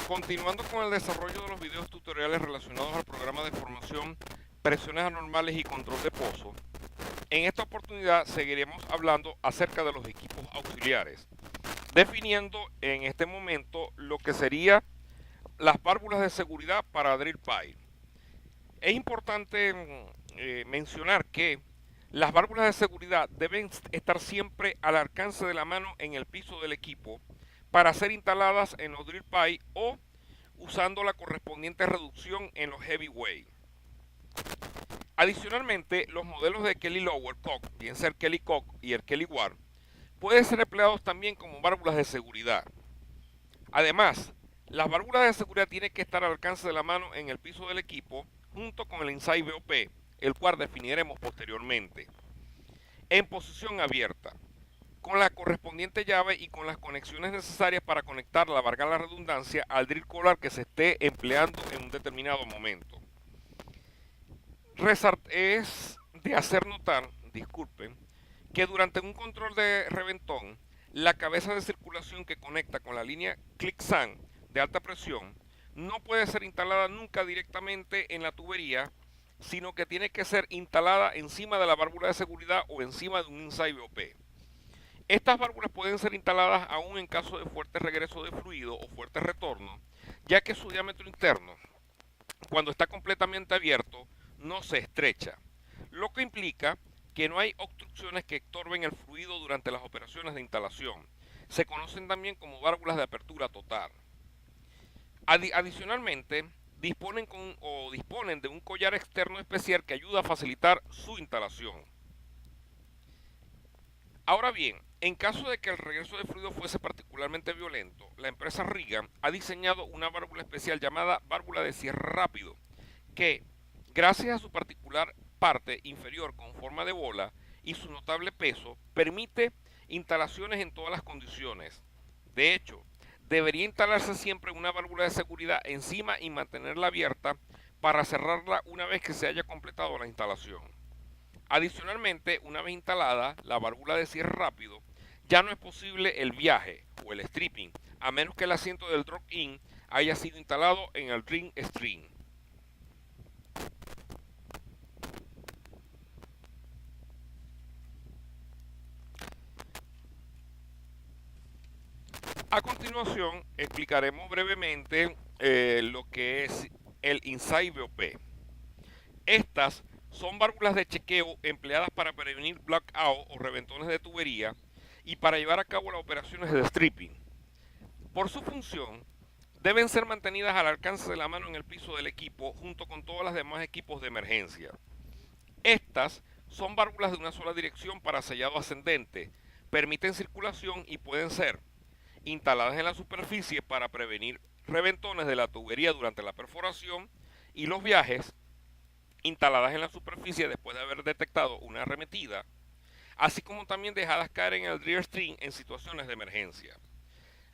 Continuando con el desarrollo de los videos tutoriales relacionados al programa de formación, presiones anormales y control de pozo, en esta oportunidad seguiremos hablando acerca de los equipos auxiliares, definiendo en este momento lo que serían las válvulas de seguridad para drill pipe. Es importante mencionar que las válvulas de seguridad deben estar siempre al alcance de la mano en el piso del equipo para ser instaladas en los drill pipe o usando la correspondiente reducción en los heavyweight. Adicionalmente, los modelos de Kelly Lower Cock, bien sea el Kelly Cock y el Kelly Ward, pueden ser empleados también como válvulas de seguridad. Además, las válvulas de seguridad tienen que estar al alcance de la mano en el piso del equipo junto con el Inside VOP, el cual definiremos posteriormente. En posición abierta, con la correspondiente llave y con las conexiones necesarias para conectarla, valga la redundancia, al drill collar que se esté empleando en un determinado momento. Es de hacer notar, disculpen, que durante un control de reventón, la cabeza de circulación que conecta con la línea ClickSAN de alta presión no puede ser instalada nunca directamente en la tubería, sino que tiene que ser instalada encima de la válvula de seguridad o encima de un Inside VOP. Estas válvulas pueden ser instaladas aún en caso de fuerte regreso de fluido o fuerte retorno, ya que su diámetro interno, cuando está completamente abierto, no se estrecha, lo que implica que no hay obstrucciones que estorben el fluido durante las operaciones de instalación. Se conocen también como válvulas de apertura total. Adicionalmente, disponen de un collar externo especial que ayuda a facilitar su instalación. Ahora bien, en caso de que el regreso de fluido fuese particularmente violento, la empresa Regan ha diseñado una válvula especial llamada válvula de cierre rápido, que, gracias a su particular parte inferior con forma de bola y su notable peso, permite instalaciones en todas las condiciones. De hecho, debería instalarse siempre una válvula de seguridad encima y mantenerla abierta para cerrarla una vez que se haya completado la instalación. Adicionalmente, una vez instalada la válvula de cierre rápido, ya no es posible el viaje o el stripping, a menos que el asiento del drop-in haya sido instalado en el ring string. A continuación, explicaremos brevemente lo que es el Inside VOP. Estas son válvulas de chequeo empleadas para prevenir blackout o reventones de tubería y para llevar a cabo las operaciones de stripping. Por su función, deben ser mantenidas al alcance de la mano en el piso del equipo junto con todos los demás equipos de emergencia. Estas son válvulas de una sola dirección para sellado ascendente, permiten circulación y pueden ser instaladas en la superficie para prevenir reventones de la tubería durante la perforación y los viajes, instaladas en la superficie después de haber detectado una arremetida, así como también dejadas caer en el drill string en situaciones de emergencia.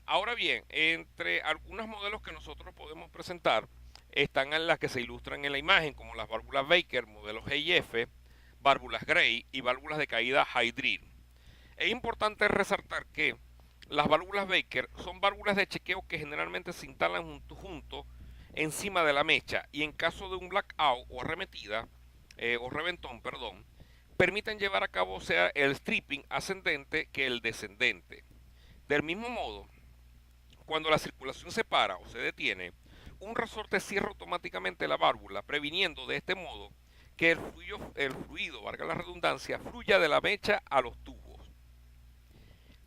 Ahora bien, entre algunos modelos que nosotros podemos presentar están en las que se ilustran en la imagen, como las válvulas Baker, modelos GIF, válvulas Gray y válvulas de caída High Drill. Es importante resaltar que las válvulas Baker son válvulas de chequeo que generalmente se instalan junto encima de la mecha y en caso de un blackout o arremetida o reventón, permiten llevar a cabo sea el stripping ascendente que el descendente. Del mismo modo, cuando la circulación se para o se detiene, un resorte cierra automáticamente la válvula, previniendo de este modo que el fluido, valga la redundancia, fluya de la mecha a los tubos.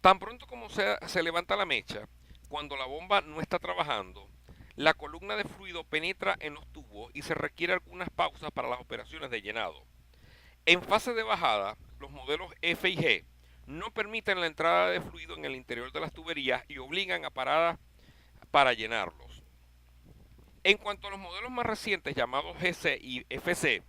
Tan pronto como se levanta la mecha, cuando la bomba no está trabajando, la columna de fluido penetra en los tubos y se requiere algunas pausas para las operaciones de llenado. En fase de bajada, los modelos F y G no permiten la entrada de fluido en el interior de las tuberías y obligan a paradas para llenarlos. En cuanto a los modelos más recientes llamados GC y FC,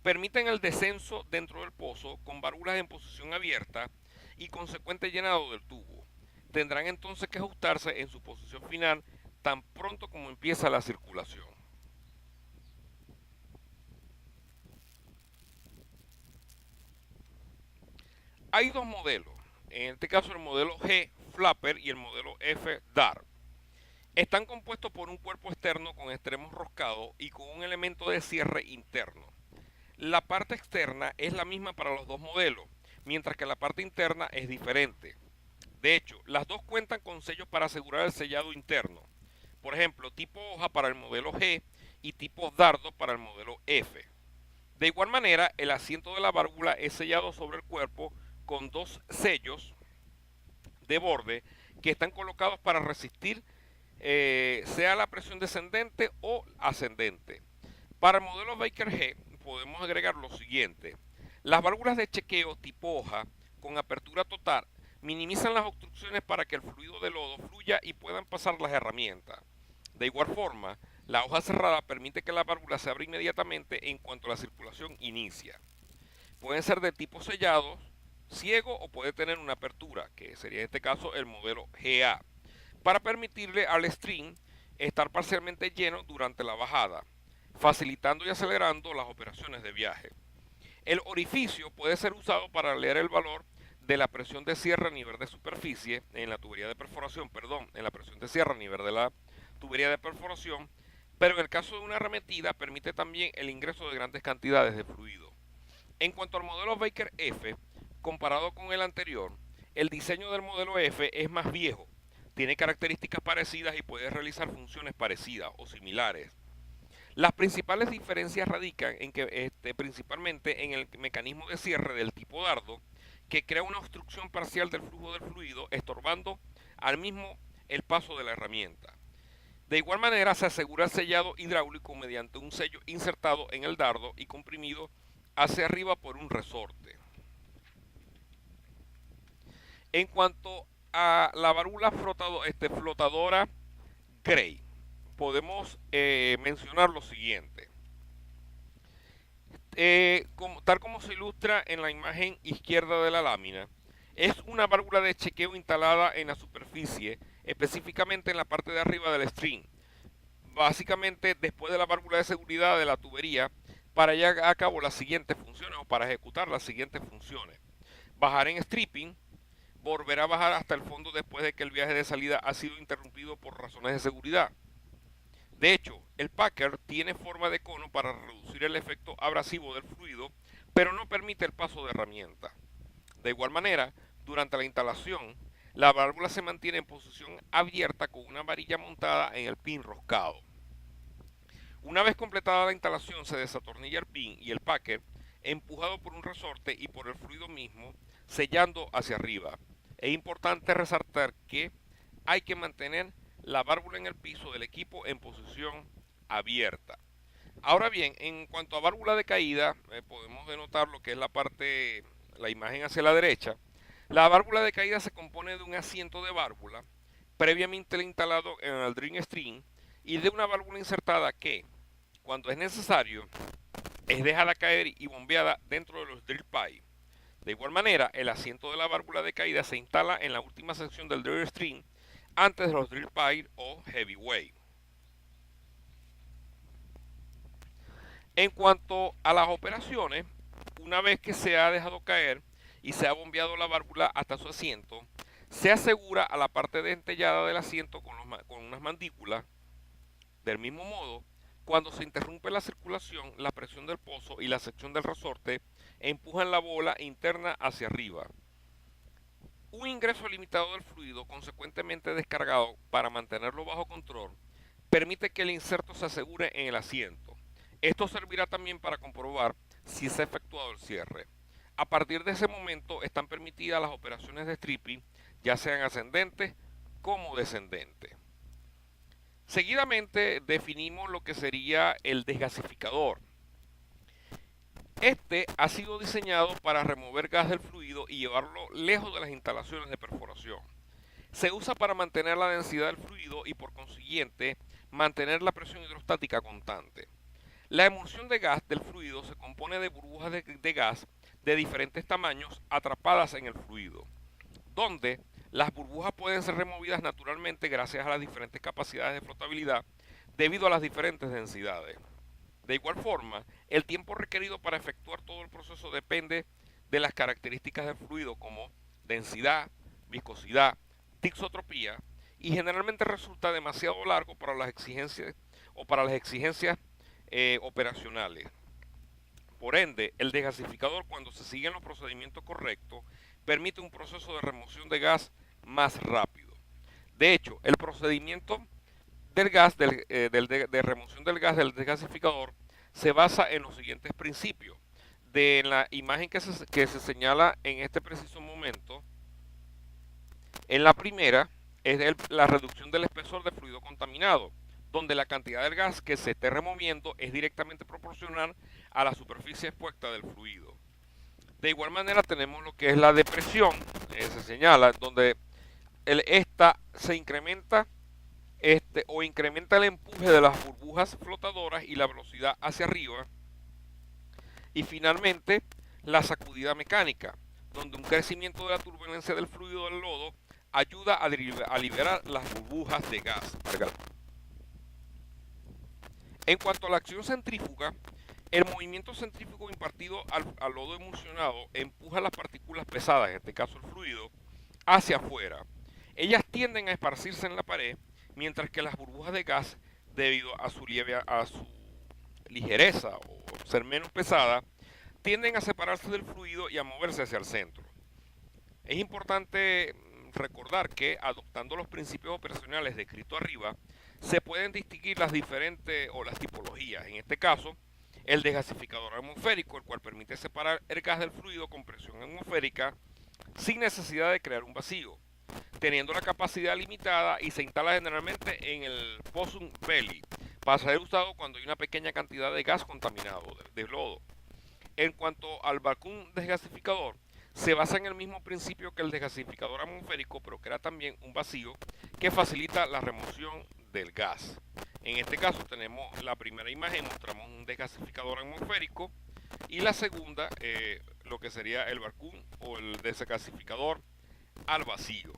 permiten el descenso dentro del pozo con válvulas en posición abierta y consecuente llenado del tubo. Tendrán entonces que ajustarse en su posición final tan pronto como empieza la circulación. Hay dos modelos, en este caso el modelo G Flapper y el modelo F Dart. Están compuestos por un cuerpo externo con extremos roscados y con un elemento de cierre interno. La parte externa es la misma para los dos modelos, mientras que la parte interna es diferente. De hecho, las dos cuentan con sellos para asegurar el sellado interno. Por ejemplo, tipo hoja para el modelo G y tipo dardo para el modelo F. De igual manera, el asiento de la válvula es sellado sobre el cuerpo con dos sellos de borde que están colocados para resistir sea la presión descendente o ascendente. Para el modelo Baker G podemos agregar lo siguiente. Las válvulas de chequeo tipo hoja con apertura total minimizan las obstrucciones para que el fluido de lodo fluya y puedan pasar las herramientas. De igual forma, la hoja cerrada permite que la válvula se abra inmediatamente en cuanto la circulación inicia. Pueden ser de tipo sellado, ciego o puede tener una apertura, que sería en este caso el modelo GA, para permitirle al string estar parcialmente lleno durante la bajada, facilitando y acelerando las operaciones de viaje. El orificio puede ser usado para leer el valor de la presión de cierre a nivel de superficie en la tubería de perforación, en la presión de cierre a nivel de la tubería de perforación, pero en el caso de una arremetida permite también el ingreso de grandes cantidades de fluido. En cuanto al modelo Baker F, comparado con el anterior, el diseño del modelo F es más viejo, tiene características parecidas y puede realizar funciones parecidas o similares. Las principales diferencias radican en que principalmente en el mecanismo de cierre del tipo dardo, que crea una obstrucción parcial del flujo del fluido, estorbando al mismo el paso de la herramienta. De igual manera, se asegura el sellado hidráulico mediante un sello insertado en el dardo y comprimido hacia arriba por un resorte. En cuanto a la válvula flotadora Gray, podemos mencionar lo siguiente. Tal como se ilustra en la imagen izquierda de la lámina, es una válvula de chequeo instalada en la superficie, específicamente en la parte de arriba del string, básicamente después de la válvula de seguridad de la tubería, para llevar a cabo las siguientes funciones o para ejecutar las siguientes funciones. Bajar en stripping, volver a bajar hasta el fondo después de que el viaje de salida ha sido interrumpido por razones de seguridad. De hecho, el packer tiene forma de cono para reducir el efecto abrasivo del fluido, pero no permite el paso de herramienta. De igual manera, durante la instalación, la válvula se mantiene en posición abierta con una varilla montada en el pin roscado. Una vez completada la instalación, se desatornilla el pin y el packer, empujado por un resorte y por el fluido mismo, sellando hacia arriba. Es importante resaltar que hay que mantener la válvula en el piso del equipo en posición abierta. Ahora bien, en cuanto a válvula de caída, podemos denotar lo que es la imagen hacia la derecha. La válvula de caída se compone de un asiento de válvula previamente instalado en el drill string y de una válvula insertada que, cuando es necesario, es dejada caer y bombeada dentro de los drill pipe. De igual manera, el asiento de la válvula de caída se instala en la última sección del drill string antes de los drill pipe o heavyweight. En cuanto a las operaciones, una vez que se ha dejado caer y se ha bombeado la válvula hasta su asiento, se asegura a la parte dentellada del asiento con unas mandíbulas. Del mismo modo, cuando se interrumpe la circulación, la presión del pozo y la sección del resorte empujan la bola interna hacia arriba. Un ingreso limitado del fluido, consecuentemente descargado para mantenerlo bajo control, permite que el inserto se asegure en el asiento. Esto servirá también para comprobar si se ha efectuado el cierre. A partir de ese momento están permitidas las operaciones de stripping, ya sean ascendentes como descendentes. Seguidamente definimos lo que sería el desgasificador. Este ha sido diseñado para remover gas del fluido y llevarlo lejos de las instalaciones de perforación. Se usa para mantener la densidad del fluido y por consiguiente mantener la presión hidrostática constante. La emulsión de gas del fluido se compone de burbujas de gas de diferentes tamaños atrapadas en el fluido, donde las burbujas pueden ser removidas naturalmente gracias a las diferentes capacidades de flotabilidad debido a las diferentes densidades. De igual forma, el tiempo requerido para efectuar todo el proceso depende de las características del fluido como densidad, viscosidad, tixotropía y generalmente resulta demasiado largo para las exigencias operacionales. Por ende, el desgasificador, cuando se siguen los procedimientos correctos, permite un proceso de remoción de gas más rápido. De hecho, el procedimiento del gas, de remoción del gas del desgasificador, se basa en los siguientes principios. De la imagen que se señala en este preciso momento, en la primera es la reducción del espesor de fluido contaminado, donde la cantidad del gas que se esté removiendo es directamente proporcional a la superficie expuesta del fluido. De igual manera tenemos lo que es la depresión, se señala, donde esta se incrementa o incrementa el empuje de las burbujas flotadoras y la velocidad hacia arriba. Y finalmente, la sacudida mecánica, donde un crecimiento de la turbulencia del fluido del lodo ayuda a liberar las burbujas de gas. En cuanto a la acción centrífuga, el movimiento centrífugo impartido al lodo emulsionado empuja las partículas pesadas, en este caso el fluido, hacia afuera. Ellas tienden a esparcirse en la pared, mientras que las burbujas de gas, debido a su ligereza o ser menos pesada, tienden a separarse del fluido y a moverse hacia el centro. Es importante recordar que, adoptando los principios operacionales descritos arriba, se pueden distinguir las diferentes o las tipologías. En este caso, el desgasificador atmosférico, el cual permite separar el gas del fluido con presión atmosférica sin necesidad de crear un vacío, teniendo la capacidad limitada y se instala generalmente en el possum belly para ser usado cuando hay una pequeña cantidad de gas contaminado, de lodo. En cuanto al vacuum desgasificador, se basa en el mismo principio que el desgasificador atmosférico, pero crea también un vacío que facilita la remoción del gas. En este caso tenemos la primera imagen, mostramos un desgasificador atmosférico, y la segunda, lo que sería el vacuum o el desgasificador al vacío.